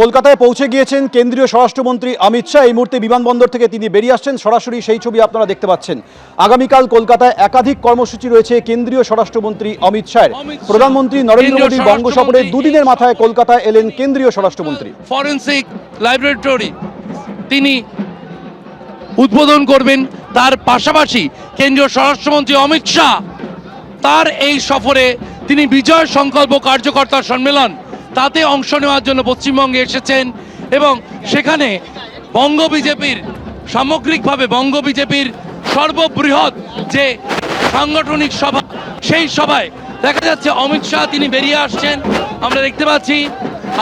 কলকাতায় পৌঁছে গিয়েছেন কেন্দ্রীয় স্বরাষ্ট্রমন্ত্রী অমিত শাহ। এই মুহূর্তে বিমানবন্দর থেকে তিনি বেরিয়ে আসছেন, সরাসরি সেই ছবি আপনারা দেখতে পাচ্ছেন। আগামীকাল কলকাতায় একাধিক কর্মসূচি রয়েছে কেন্দ্রীয় স্বরাষ্ট্রমন্ত্রী অমিত শাহের। প্রধানমন্ত্রী নরেন্দ্র মোদীর বঙ্গ সফরে দুদিনের মাথায় কলকাতায় এলেন কেন্দ্রীয় স্বরাষ্ট্রমন্ত্রী। ফরেন্সিক ল্যাবরেটরি তিনি উদ্বোধন করবেন। তার পাশাপাশি কেন্দ্রীয় স্বরাষ্ট্রমন্ত্রী অমিত শাহ তার এই সফরে তিনি বিজয় সংকল্প কার্যকর্তা সম্মেলন তাতে অংশ নেওয়ার জন্য পশ্চিমবঙ্গে এসেছেন এবং সেখানে বঙ্গ বিজেপির সামগ্রিকভাবে বঙ্গ বিজেপির সর্ববৃহৎ যে সাংগঠনিক সভা, সেই সভায় দেখা যাচ্ছে অমিত শাহ তিনি বেরিয়ে আসছেন। আমরা দেখতে পাচ্ছি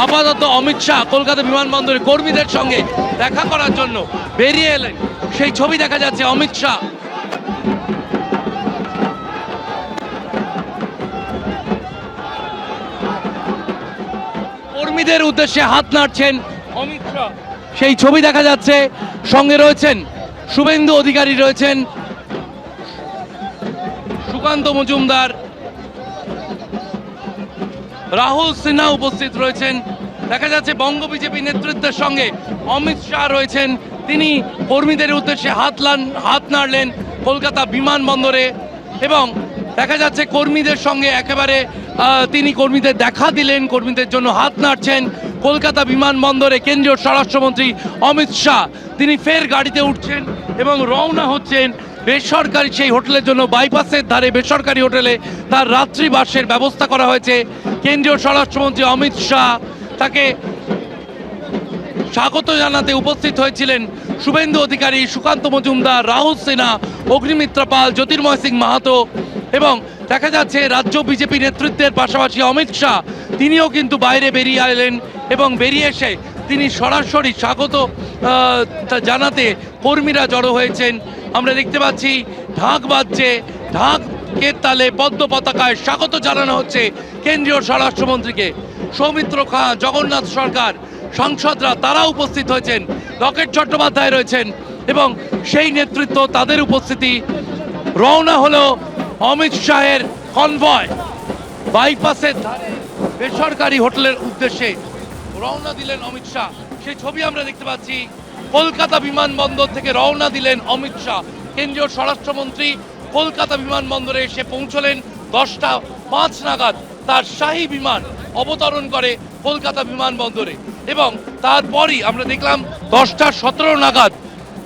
আপাতত অমিত শাহ কলকাতা বিমানবন্দরে কর্মীদের সঙ্গে দেখা করার জন্য বেরিয়ে এলেন, সেই ছবি দেখা যাচ্ছে। অমিত শাহ কর্মীদের উদ্দেশ্যে হাত নাড়ছেন অমিত শাহ, সেই ছবি দেখা যাচ্ছে। সঙ্গে রয়েছেন শুভেন্দু অধিকারী, রয়েছেন সুকান্ত মজুমদার, রাহুল সিনহা উপস্থিত রয়েছেন। দেখা যাচ্ছে বঙ্গ বিজেপি নেতৃত্বের সঙ্গে অমিত শাহ রয়েছেন। তিনি কর্মীদের উদ্দেশ্যে হাত নাড়লেন কলকাতা বিমানবন্দরে এবং দেখা যাচ্ছে কর্মীদের সঙ্গে একেবারে তিনি কর্মীদের দেখা দিলেন, কর্মীদের জন্য হাত নাড়ছেন। কলকাতা বিমানবন্দরে কেন্দ্রীয় স্বরাষ্ট্রমন্ত্রী অমিত শাহ তিনি ফের গাড়িতে উঠছেন এবং রওনা হচ্ছেন বেসরকারি সেই হোটেলের জন্য। বাইপাসের ধারে বেসরকারি হোটেলে তার রাত্রিবাসের ব্যবস্থা করা হয়েছে। কেন্দ্রীয় স্বরাষ্ট্রমন্ত্রী অমিত শাহ তাকে স্বাগত জানাতে উপস্থিত হয়েছিলেন শুভেন্দু অধিকারী, সুকান্ত মজুমদার, রাহুল সিনহা, অগ্নিমিত্রা পাল, জ্যোতির্ময় সিং মাহাতো এবং দেখা যাচ্ছে রাজ্য বিজেপি নেতৃত্বের পাশাপাশি অমিত শাহ তিনিও কিন্তু বাইরে বেরিয়ে এলেন এবং বেরিয়ে এসে তিনি সরাসরি স্বাগত জানাতে কর্মীরা জড়ো হয়েছেন। আমরা দেখতে পাচ্ছি ঢাক বাজছে, ঢাকের তালে পদ্ম পতাকায় স্বাগত জানানো হচ্ছে কেন্দ্রীয় স্বরাষ্ট্রমন্ত্রীকে। সৌমিত্র খাঁ, জগন্নাথ সরকার, সাংসদরা তারা উপস্থিত হয়েছেন, লকেট চট্টোপাধ্যায় রয়েছেন এবং সেই নেতৃত্ব তাদের উপস্থিতি। রওনা হলো অমিত শাহের কনভয় বাইপাসের ধারে বেসরকারি হোটেলের উদ্দেশ্যে রওনা দিলেন অমিত শাহ, সেই ছবি আমরা দেখতে পাচ্ছি। কলকাতা বিমানবন্দর থেকে রওনা দিলেন অমিত শাহ। কেন্দ্রীয় স্বরাষ্ট্রমন্ত্রী কলকাতা বিমানবন্দরে এসে পৌঁছলেন 10টা 5 নাগাদ। তার শাহী বিমান অবতরণ করে কলকাতা বিমানবন্দরে এবং তারপরই আমরা দেখলাম 10টা 17 নাগাদ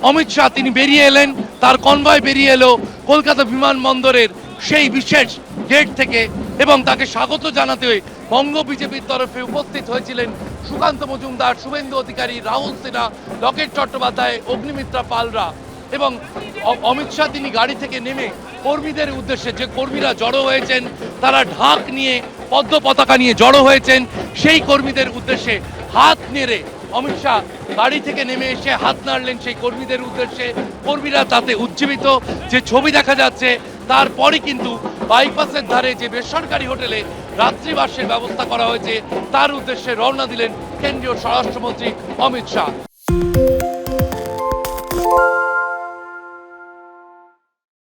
অমিত শাহ তিনি বেরিয়ে এলেন, তার কনভয় বেরিয়ে এলো কলকাতা বিমানবন্দরের সেই বিশেষ গেট থেকে এবং তাকে স্বাগত জানাতে বঙ্গ বিজেপির তরফে উপস্থিত হয়েছিলেন সুকান্ত মজুমদার, শুভেন্দু অধিকারী, রাহুল সিনহা, লকেট চট্টোপাধ্যায়, অগ্নিমিত্রা পালরা এবং অমিত শাহ তিনি গাড়ি থেকে নেমে কর্মীদের উদ্দেশ্যে, যে কর্মীরা জড়ো হয়েছেন তারা ঢাক নিয়ে পদ্ম পতাকা নিয়ে জড়ো হয়েছেন, সেই কর্মীদের উদ্দেশ্যে হাত নেড়ে অমিত শাহ গাড়ি থেকে নেমে এসে হাত নাড়লেন সেই কর্মীদের উদ্দেশ্যে। কর্মীরা তাতে উজ্জীবিত, যে ছবি দেখা যাচ্ছে। তারপরে কিন্তু বাইপাসের ধারে যে বেসরকারি হোটেলে রাত্রিবাসের ব্যবস্থা করা হয়েছে তার উদ্দেশ্যে রওনা দিলেন কেন্দ্রীয় স্বরাষ্ট্রমন্ত্রী অমিত শাহ।